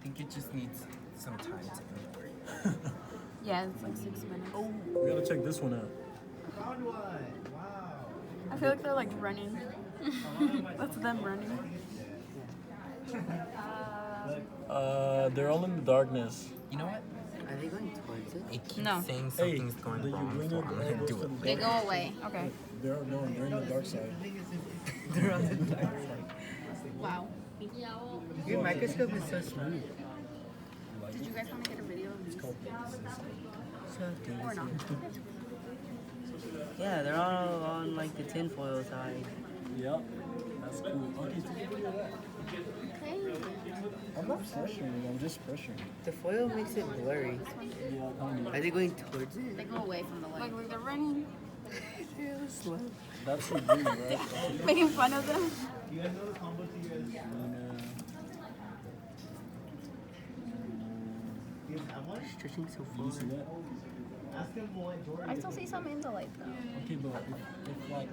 think it just needs some time to import. Yeah, it's like 6 minutes. Oh, We gotta check this one out. Found one. Wow. I feel like they're like running. That's them running. They're all in the darkness. you know what? Are they going towards it? It keeps No. saying something's going the wrong, so unit I'm gonna all do goes it. to the They dark. go away. Okay. They're in the dark side. They're on the dark side. Wow. Your microscope is so smooth. Did you guys want to get a video of these? Or not? Yeah, they're all on like the tinfoil side. Yep. That's cool. Okay. I'm not pressuring. I'm just pressuring. The foil makes it blurry. Yeah, kind of. Are they going towards it? They go away from the light. Like they're running. They're slow. That's the dream, right? Making fun of them. You guys know the combo to you guys? Do you have one? Stretching so Did you see far. that? Ask him what Jordan I still see some in the light though. Okay, but if like